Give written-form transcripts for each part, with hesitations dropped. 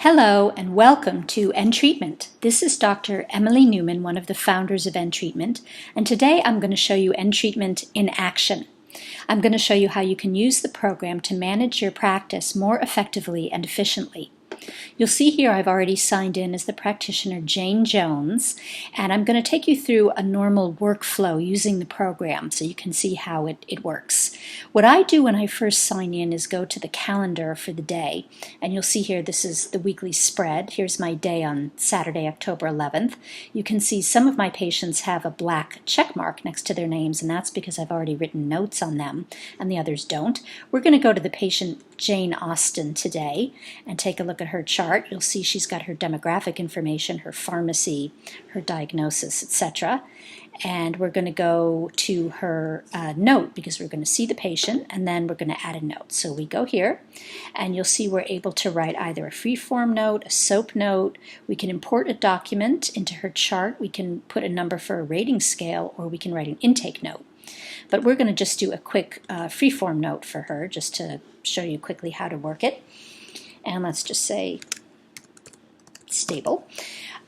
Hello and welcome to N-Treatment. This is Dr. Emily Newman, one of the founders of N-Treatment, and today I'm going to show you N-Treatment in action. I'm going to show you how you can use the program to manage your practice more effectively and efficiently. You'll see here I've already signed in as the practitioner Jane Jones, and I'm going to take you through a normal workflow using the program so you can see how it works. What I do when I first sign in is go to the calendar for the day, and you'll see here this is the weekly spread. Here's my day on Saturday, October 11th. You can see some of my patients have a black check mark next to their names, and that's because I've already written notes on them, and the others don't. We're going to go to the patient Jane Austin today and take a look at her chart. You'll see she's got her demographic information, her pharmacy, her diagnosis, etc. And we're going to go to her note because we're going to see the patient and then we're going to add a note. So we go here and you'll see we're able to write either a free-form note, a SOAP note. We can import a document into her chart. We can put a number for a rating scale, or we can write an intake note. But we're going to just do a quick free-form note for her just to show you quickly how to work it. And let's just say stable.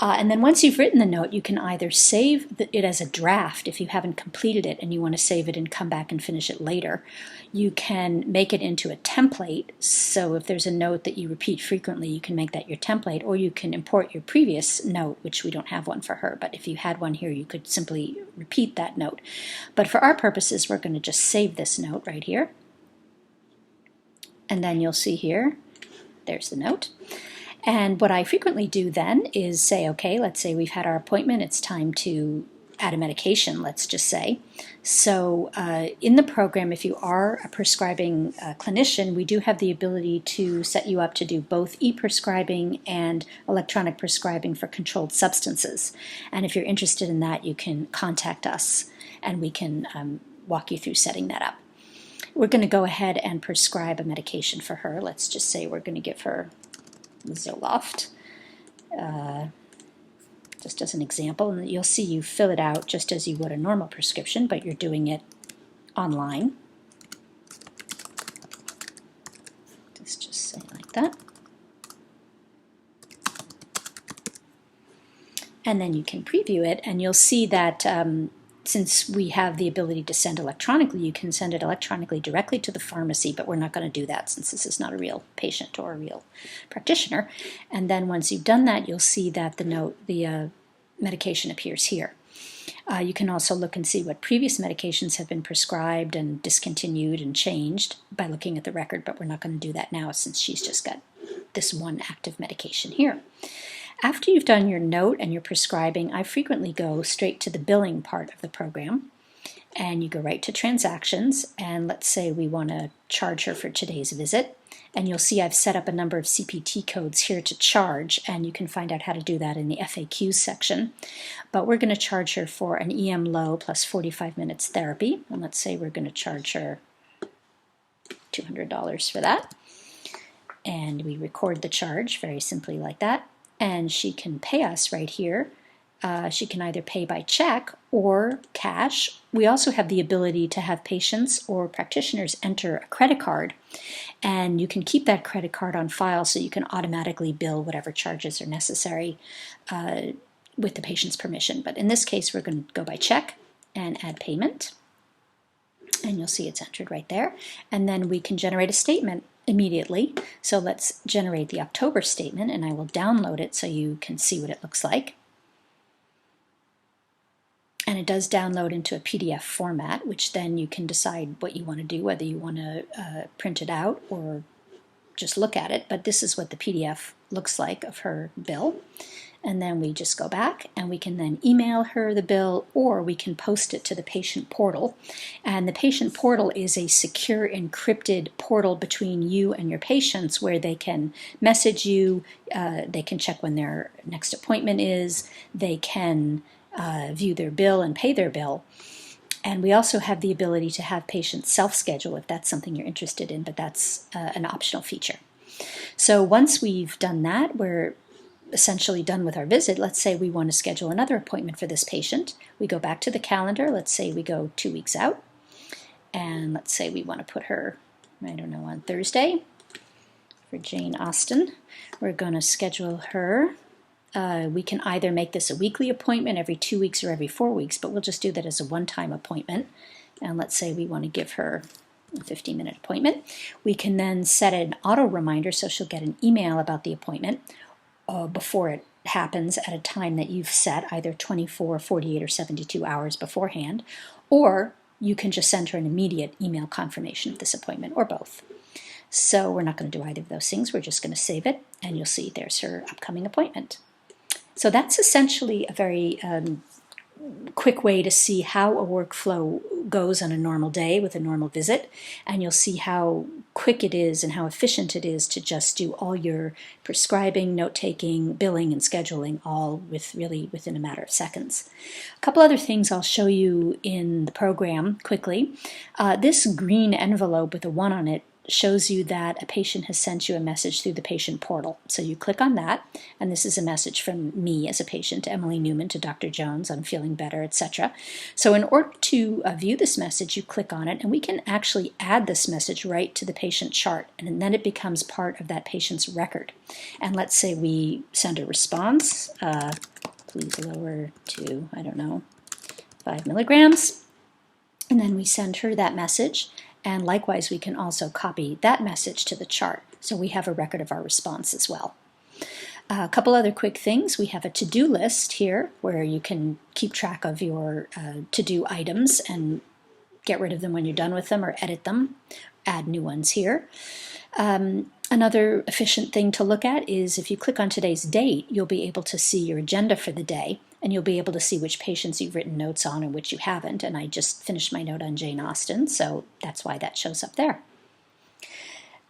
And then once you've written the note, you can either save it as a draft if you haven't completed it and you want to save it and come back and finish it later. You can make it into a template, so if there's a note that you repeat frequently, you can make that your template, or you can import your previous note, which we don't have one for her, but if you had one here, you could simply repeat that note. But for our purposes, we're going to just save this note right here. And then you'll see here, there's the note. And what I frequently do then is say, okay, let's say we've had our appointment, it's time to add a medication, let's just say. So in the program, if you are a prescribing clinician, we do have the ability to set you up to do both e-prescribing and electronic prescribing for controlled substances. And if you're interested in that, you can contact us and we can walk you through setting that up. We're going to go ahead and prescribe a medication for her. Let's just say we're going to give her Zoloft, just as an example, and you'll see you fill it out just as you would a normal prescription, but you're doing it online. Just say like that. And then you can preview it, and you'll see that since we have the ability to send electronically, you can send it electronically directly to the pharmacy, but we're not going to do that since this is not a real patient or a real practitioner. And then once you've done that, you'll see that the medication appears here. You can also look and see what previous medications have been prescribed and discontinued and changed by looking at the record, but we're not going to do that now since she's just got this one active medication here. After you've done your note and your prescribing, I frequently go straight to the billing part of the program, and you go right to transactions, and let's say we want to charge her for today's visit, and you'll see I've set up a number of CPT codes here to charge, and you can find out how to do that in the FAQs section. But we're going to charge her for an EM low plus 45 minutes therapy, and let's say we're going to charge her $200 for that, and we record the charge very simply like that. And she can pay us right here. She can either pay by check or cash. We also have the ability to have patients or practitioners enter a credit card, and you can keep that credit card on file so you can automatically bill whatever charges are necessary with the patient's permission. But in this case, we're going to go by check and add payment, and you'll see it's entered right there. And then we can generate a statement immediately. So let's generate the October statement, and I will download it so you can see what it looks like. And it does download into a PDF format, which then you can decide what you want to do, whether you want to print it out or just look at it. But this is what the PDF looks like of her bill. And then we just go back and we can then email her the bill, or we can post it to the patient portal. And the patient portal is a secure encrypted portal between you and your patients where they can message you, they can check when their next appointment is, they can view their bill and pay their bill. And we also have the ability to have patients self-schedule if that's something you're interested in, but that's an optional feature. So once we've done that, we're essentially done with our visit. Let's say we want to schedule another appointment for this patient. We go back to the calendar. Let's say we go 2 weeks out, and let's say we want to put her, I don't know, on Thursday. for Jane Austen. We're going to schedule her. We can either make this a weekly appointment every 2 weeks or every 4 weeks, but we'll just do that as a one-time appointment. And let's say we want to give her a 15-minute appointment. We can then set an auto reminder so she'll get an email about the appointment before it happens at a time that you've set, either 24, 48, or 72 hours beforehand, or you can just send her an immediate email confirmation of this appointment, or both. So we're not going to do either of those things. We're just going to save it, and you'll see there's her upcoming appointment. So that's essentially a very quick way to see how a workflow goes on a normal day with a normal visit, and you'll see how quick it is and how efficient it is to just do all your prescribing, note-taking, billing, and scheduling all within a matter of seconds. A couple other things I'll show you in the program quickly. This green envelope with a 1 on it shows you that a patient has sent you a message through the patient portal. So you click on that, and this is a message from me as a patient, Emily Newman, to Dr. Jones, I'm feeling better, etc. So in order to view this message, you click on it, and we can actually add this message right to the patient chart, and then it becomes part of that patient's record. And let's say we send a response, please lower to, I don't know, 5 milligrams, and then we send her that message. And likewise, we can also copy that message to the chart, so we have a record of our response as well. A couple other quick things. We have a to-do list here where you can keep track of your to-do items and get rid of them when you're done with them, or edit them, add new ones here. Another efficient thing to look at is if you click on today's date, you'll be able to see your agenda for the day, and you'll be able to see which patients you've written notes on and which you haven't. And I just finished my note on Jane Austen, so that's why that shows up there.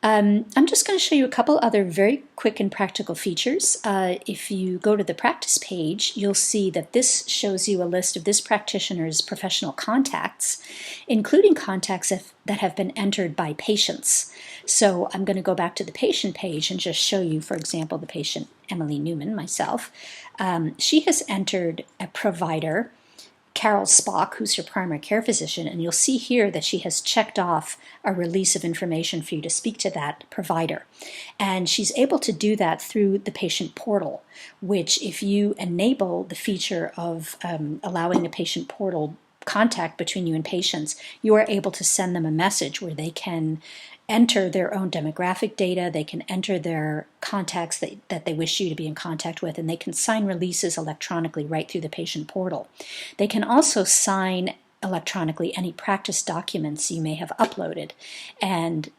I'm just going to show you a couple other very quick and practical features. If you go to the practice page, you'll see that this shows you a list of this practitioner's professional contacts, including contacts that have been entered by patients. So I'm going to go back to the patient page and just show you, for example, the patient Emily Newman, myself. She has entered a provider, Carol Spock, who's her primary care physician, and you'll see here that she has checked off a release of information for you to speak to that provider. And she's able to do that through the patient portal, which if you enable the feature of allowing the patient portal contact between you and patients, you are able to send them a message where they can enter their own demographic data, they can enter their contacts that they wish you to be in contact with, and they can sign releases electronically right through the patient portal. They can also sign electronically any practice documents you may have uploaded. And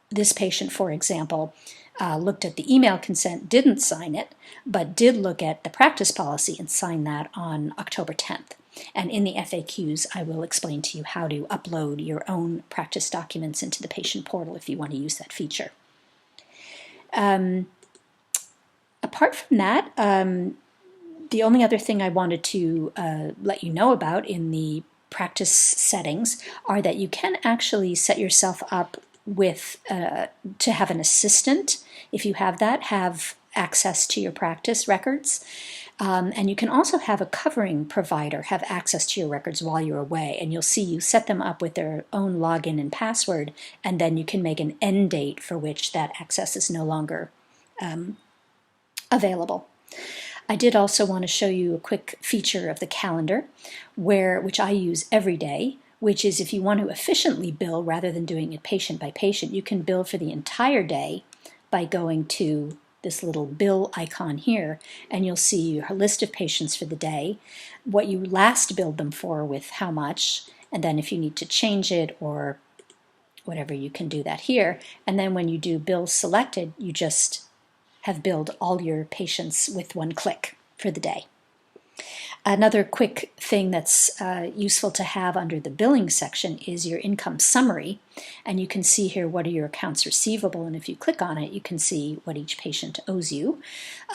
this patient, for example, looked at the email consent, didn't sign it, but did look at the practice policy and sign that on October 10th. And in the FAQs, I will explain to you how to upload your own practice documents into the patient portal if you want to use that feature. Apart from that, the only other thing I wanted to let you know about in the practice settings are that you can actually set yourself up with to have an assistant, if you have that, have access to your practice records. And you can also have a covering provider have access to your records while you're away, and you'll see you set them up with their own login and password, and then you can make an end date for which that access is no longer available. I did also want to show you a quick feature of the calendar, which I use every day, which is if you want to efficiently bill rather than doing it patient by patient, you can bill for the entire day by going to this little bill icon here, and you'll see your list of patients for the day, what you last billed them for with how much, and then if you need to change it or whatever, you can do that here. And then when you do bill selected, you just have billed all your patients with one click for the day. Another quick thing that's useful to have under the billing section is your income summary, and you can see here what are your accounts receivable, and if you click on it you can see what each patient owes you.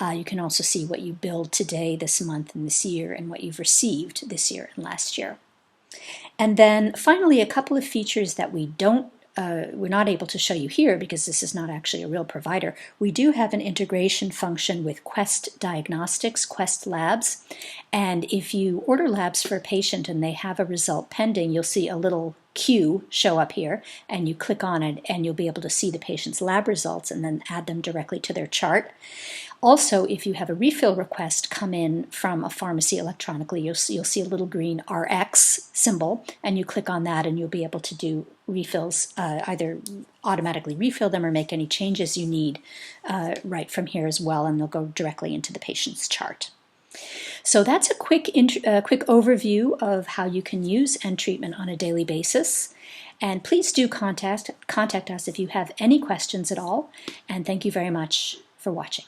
You can also see what you billed today, this month, and this year, and what you've received this year and last year. And then finally, a couple of features that we're not able to show you here because this is not actually a real provider. We do have an integration function with Quest Diagnostics, Quest Labs, and if you order labs for a patient and they have a result pending, you'll see a little queue show up here, and you click on it and you'll be able to see the patient's lab results and then add them directly to their chart. Also, if you have a refill request come in from a pharmacy electronically, you'll see a little green RX symbol, and you click on that and you'll be able to do refills, either automatically refill them or make any changes you need right from here as well, and they'll go directly into the patient's chart. So that's a quick overview of how you can use EnTreatment on a daily basis. And please do contact us if you have any questions at all. And thank you very much for watching.